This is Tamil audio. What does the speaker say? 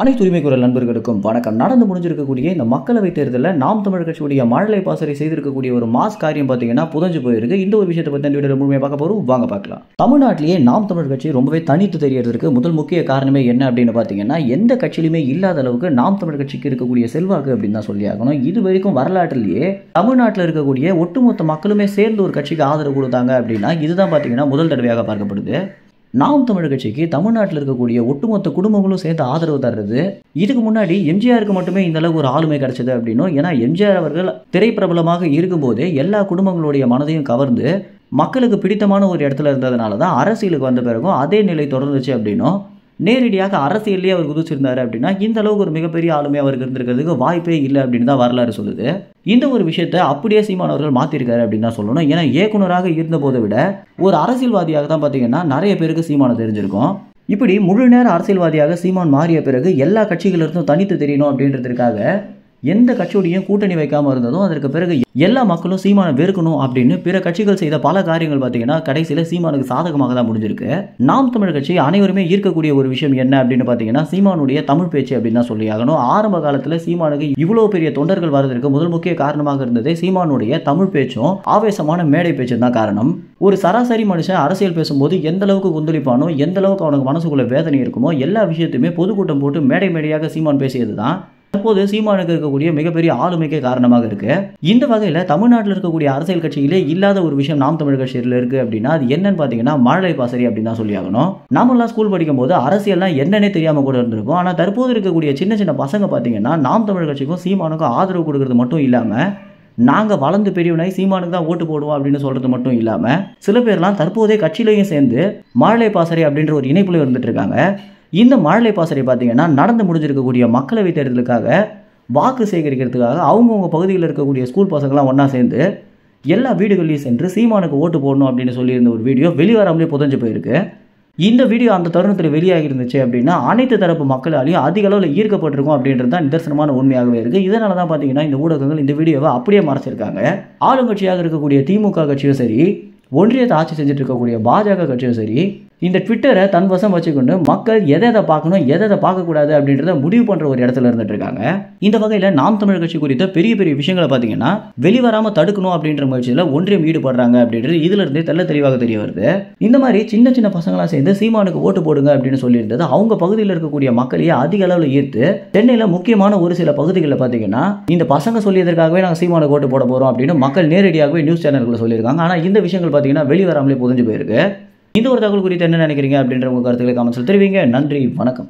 அனைத்து உரிமை குரல் நண்பர்களுக்கும் வணக்கம். நடந்து முடிஞ்சிருக்கக்கூடிய இந்த மக்களவைத் தேர்தலில் நாம் தமிழர் கட்சியுடைய மழலை பாசறை செய்திருக்கக்கூடிய ஒரு மாஸ் காரியம் பார்த்தீங்கன்னா புதஞ்சு போயிருக்கு. இந்த ஒரு விஷயத்தை பற்றி இந்த வீடியோவில் முழுமையாக பார்க்க போகிறோம். வாங்க பார்க்கலாம். தமிழ்நாட்டிலேயே நாம் தமிழர் கட்சி ரொம்பவே தனித்து தெரியறதுக்கு முதல் முக்கிய காரணமே என்ன அப்படின்னு பார்த்தீங்கன்னா, எந்த கட்சியிலுமே இல்லாத அளவுக்கு நாம் தமிழர் கட்சிக்கு இருக்கக்கூடிய செல்வாக்கு அப்படின்னு தான் சொல்லி ஆகணும். இது வரைக்கும் வரலாற்றிலேயே தமிழ்நாட்டில் இருக்கக்கூடிய ஒட்டுமொத்த மக்களுமே சேர்ந்து ஒரு கட்சிக்கு ஆதரவு கொடுத்தாங்க அப்படின்னா இதுதான் பார்த்தீங்கன்னா முதல் தடவையாக பார்க்கப்படுது. நாம் தமிழர் கட்சிக்கு தமிழ்நாட்டில் இருக்கக்கூடிய ஒட்டுமொத்த குடும்பங்களும் சேர்ந்து ஆதரவு தர்றது. இதுக்கு முன்னாடி எம்ஜிஆருக்கு மட்டுமே இந்த அளவுக்கு ஒரு ஆளுமை கிடைச்சது அப்படின்னும், ஏன்னா எம்ஜிஆர் அவர்கள் திரைப்பிரபலமாக இருக்கும்போதே எல்லா குடும்பங்களுடைய மனதையும் கவர்ந்து மக்களுக்கு பிடித்தமான ஒரு இடத்துல இருந்ததுனால தான் அரசியலுக்கு வந்த பிறகும் அதே நிலை தொடர்ந்துச்சு அப்படின்னும், நேரடியாக அரசியல்லேயே அவர் குதிச்சிருந்தாரு அப்படின்னா இந்த அளவுக்கு ஒரு மிகப்பெரிய ஆளுமை அவருக்கு இருந்திருக்கிறதுக்கு வாய்ப்பே இல்லை அப்படின்னு தான் வரலாறு சொல்லுது. இந்த ஒரு விஷயத்தை அப்படியே சீமான் அவர்கள் மாற்றிருக்காரு அப்படின்னு தான் சொல்லணும். ஏன்னா இயக்குனராக இருந்த போதை விட ஒரு அரசியல்வாதியாக தான் பார்த்தீங்கன்னா நிறைய பேருக்கு சீமானை தெரிஞ்சிருக்கும். இப்படி முழு நேர அரசியல்வாதியாக சீமான் மாறிய பிறகு எல்லா கட்சிகளிலிருந்தும் தனித்து தெரியணும் அப்படின்றதுக்காக எந்த கட்சியோடையும் கூட்டணி வைக்காமல் இருந்ததும், அதற்கு பிறகு எல்லா மக்களும் சீமானை வெறுக்கணும் அப்படின்னு பிற கட்சிகள் செய்த பல காரியங்கள் பார்த்தீங்கன்னா கடைசியில் சீமானுக்கு சாதகமாக தான் முடிஞ்சிருக்கு. நாம் தமிழர் கட்சி அனைவருமே ஈர்க்கக்கூடிய ஒரு விஷயம் என்ன அப்படின்னு பார்த்தீங்கன்னா சீமானுடைய தமிழ் பேச்சு அப்படின்னு தான் சொல்லி ஆகணும். ஆரம்ப காலத்தில் சீமானுக்கு இவ்வளோ பெரிய தொண்டர்கள் வரதற்கு முதல் முக்கிய காரணமாக இருந்ததே சீமானுடைய தமிழ் பேச்சும் ஆவேசமான மேடை பேச்சும் தான் காரணம். ஒரு சராசரி மனுஷன் அரசியல் பேசும்போது எந்த அளவுக்கு கொந்தளிப்பானோ, எந்த அளவுக்கு அவனுக்கு மனசுக்குள்ள வேதனை இருக்குமோ, எல்லா விஷயத்தையுமே பொதுக்கூட்டம் போட்டு மேடை மேடையாக சீமான் பேசியது தான் தற்போது சீமானுக்கு இருக்கக்கூடிய மிகப்பெரிய ஆளுமைக்கே காரணமாக இருக்கு. இந்த வகையில் தமிழ்நாட்டில் இருக்கக்கூடிய அரசியல் கட்சியிலே இல்லாத ஒரு விஷயம் நாம் தமிழர் கட்சியில் இருக்கு அப்படின்னா அது என்னன்னு பார்த்தீங்கன்னா மழலை பாசறை அப்படின்னு தான் சொல்லி ஆகணும். நாமெல்லாம் ஸ்கூல் படிக்கும் போது அரசியல்லாம் என்னன்னே தெரியாம கூட இருந்திருக்கும். ஆனால் தற்போது இருக்கக்கூடிய சின்ன சின்ன பசங்க பார்த்தீங்கன்னா நாம் தமிழர் கட்சிக்கும் சீமானுக்கும் ஆதரவு கொடுக்கறது மட்டும் இல்லாமல், நாங்கள் வளர்ந்து பெரியவனாய் சீமானுக்கு தான் ஓட்டு போடுவோம் அப்படின்னு சொல்றது மட்டும் இல்லாமல், சில பேர்லாம் தற்போதே கட்சியிலையும் சேர்ந்து மழலை பாசறை அப்படின்ற ஒரு இணைப்புல இருந்துட்டு இருக்காங்க. இந்த மழலை பாசறை பார்த்தீங்கன்னா நடந்து முடிஞ்சிருக்கக்கூடிய மக்களவைத் தேர்தலுக்காக வாக்கு சேகரிக்கிறதுக்காக அவங்கவுங்க பகுதியில் இருக்கக்கூடிய ஸ்கூல் பசங்களாம் ஒன்றா சேர்ந்து எல்லா வீடுகளையும் சென்று சீமானுக்கு ஓட்டு போடணும் அப்படின்னு சொல்லியிருந்த ஒரு வீடியோ வெளிவராமலே புதஞ்சு போயிருக்கு. இந்த வீடியோ அந்த தருணத்தில் வெளியாகி இருந்துச்சு அப்படின்னா அனைத்து தரப்பு மக்களாலையும் அதிக அளவில் ஈர்க்கப்பட்டிருக்கும் அப்படின்றது தான் நிதர்சனமான உண்மையாகவே இருக்குது. இதனால தான் பார்த்தீங்கன்னா இந்த ஊடகங்கள் இந்த வீடியோவை அப்படியே மறைச்சிருக்காங்க. ஆளுங்கட்சியாக இருக்கக்கூடிய திமுக கட்சியும் சரி, ஒன்றியத்தை ஆட்சி செஞ்சுட்டு இருக்கக்கூடிய பாஜக கட்சியும் சரி, இந்த ட்விட்டரை தன் வசம் வச்சுக்கொண்டு மக்கள் எதை பார்க்கணும் எதை பார்க்கக்கூடாது அப்படின்றத முடிவு பண்ணுற ஒரு இடத்துல இருந்துட்டு இருக்காங்க. இந்த வகையில் நாம் தமிழர் கட்சி குறித்த பெரிய பெரிய விஷயங்களை பார்த்தீங்கன்னா வெளிவராமல் தடுக்கணும் அப்படின்ற முயற்சியில் ஒன்றியம் ஈடுபடுறாங்க அப்படின்றது இதுல இருந்தே தெல்ல தெளிவாக தெரிய வருது. இந்த மாதிரி சின்ன சின்ன பசங்களாம் சேர்ந்து சீமானுக்கு ஓட்டு போடுங்க அப்படின்னு சொல்லியிருந்தது அவங்க பகுதியில் இருக்கக்கூடிய மக்களையே அதிக அளவில் ஈர்த்து சென்னையில் முக்கியமான ஒரு சில பகுதிகளில் பார்த்தீங்கன்னா இந்த பசங்க சொல்லியதற்காகவே நாங்கள் சீமானுக்கு ஓட்டு போட போகிறோம் அப்படின்னு மக்கள் நேரடியாகவே நியூஸ் சேனல்களை சொல்லியிருக்காங்க. ஆனால் இந்த விஷயங்கள் பார்த்தீங்கன்னா வெளிவராமலே புதஞ்சு போயிருக்கு. இந்த ஒரு தகவல் குறித்து என்ன நினைக்கிறீங்க அப்படின்ற உங்கள் கருத்துக்களை கமெண்ட்ஸில் தெரிவிங்க. நன்றி, வணக்கம்.